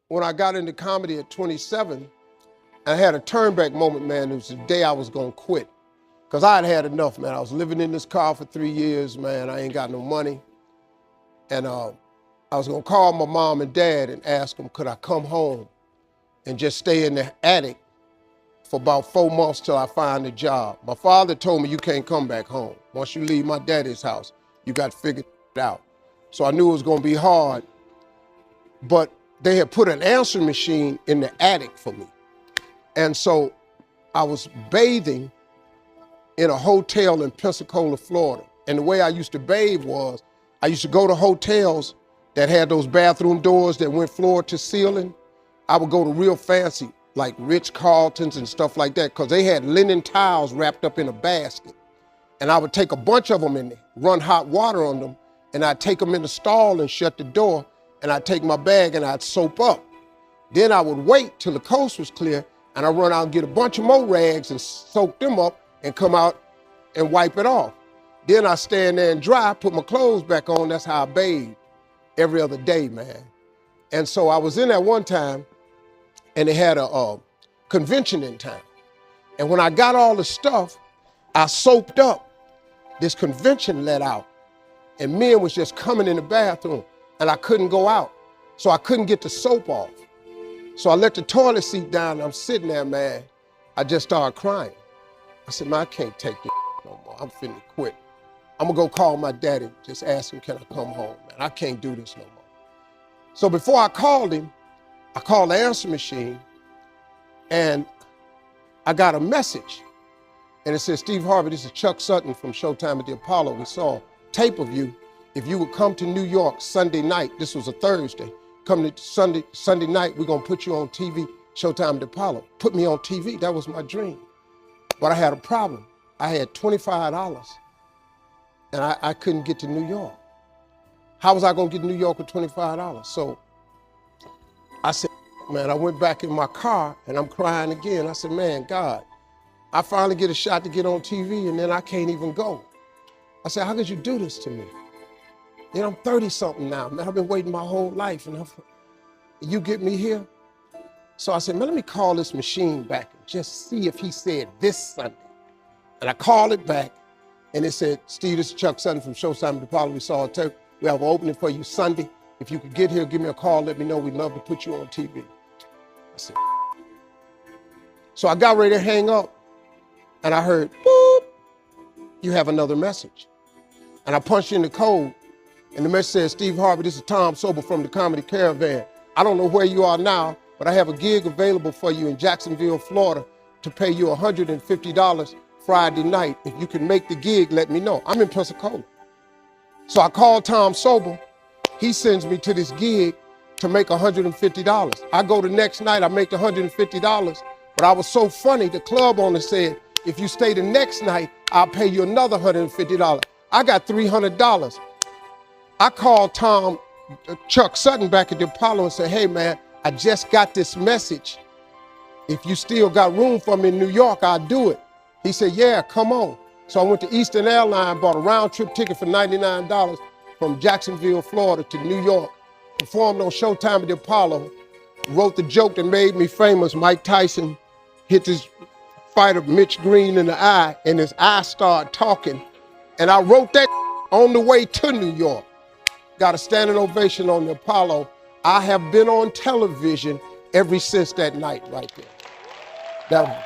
when I got into comedy at 27, I had a turnback moment, man. It was the day I was gonna quit. Cause I had had enough, man. I was living in this car for 3 years, man. I ain't got no money. And I was gonna call my mom and dad and ask them, could I come home and just stay in the attic for about 4 months till I find a job. My father told me, you can't come back home. Once you leave my daddy's house, you got to figure it out. So I knew it was gonna be hard, but they had put an answering machine in the attic for me. And so I was bathing in a hotel in Pensacola, Florida. And the way I used to bathe was, I used to go to hotels that had those bathroom doors that went floor to ceiling. I would go to real fancy, like Ritz-Carltons and stuff like that, because they had linen towels wrapped up in a basket. And I would take a bunch of them and run hot water on them, and I'd take them in the stall and shut the door, and I'd take my bag and I'd soap up. Then I would wait till the coast was clear, and I'd run out and get a bunch of more rags and soak them up and come out and wipe it off. Then I stand there and dry, put my clothes back on. That's how I bathed every other day, man. And so I was in there one time, and they had a convention in town. And when I got all the stuff, I soaped up. This convention let out, and men was just coming in the bathroom, and I couldn't go out. So I couldn't get the soap off. So I let the toilet seat down, and I'm sitting there, man. I just started crying. I said, man, I can't take this no more. I'm finna quit. I'm gonna go call my daddy, just ask him, can I come home, man? I can't do this no more. So before I called him, I called the answer machine, and I got a message. And it said, Steve Harvey, this is Chuck Sutton from Showtime at the Apollo. We saw a tape of you. If you would come to New York Sunday night, this was a Thursday, come to Sunday night, we're gonna put you on TV, Showtime at the Apollo. Put me on TV, that was my dream. But I had a problem. I had $25, and I couldn't get to New York. How was I gonna get to New York with $25? So I said, man, I went back in my car and I'm crying again. I said, man, God, I finally get a shot to get on TV and then I can't even go. I said, how could you do this to me? You know, I'm 30-something now, man. I've been waiting my whole life and you get me here? So I said, man, let me call this machine back and just see if he said this Sunday. And I called it back and it said, Steve, this is Chuck Sutton from Showtime at the Apollo. We saw a tape. We have an opening for you Sunday. If you could get here, give me a call, let me know. We'd love to put you on TV. I said, so I got ready to hang up and I heard, boop, you have another message. And I punched in the code and the message said, Steve Harvey, this is Tom Sobel from the Comedy Caravan. I don't know where you are now, but I have a gig available for you in Jacksonville, Florida to pay you $150 Friday night. If you can make the gig, let me know. I'm in Pensacola. So I called Tom Sobel. He sends me to this gig to make $150. I go the next night, I make the $150, but I was so funny, the club owner said, if you stay the next night, I'll pay you another $150. I got $300. I called Chuck Sutton back at the Apollo and said, hey man, I just got this message. If you still got room for me in New York, I'll do it. He said, yeah, come on. So I went to Eastern Airlines, bought a round trip ticket for $99 from Jacksonville, Florida to New York, performed on Showtime at the Apollo, wrote the joke that made me famous. Mike Tyson hit this fighter, Mitch Green, in the eye, and his eye started talking. And I wrote that on the way to New York. Got a standing ovation on the Apollo. I have been on television ever since that night right there.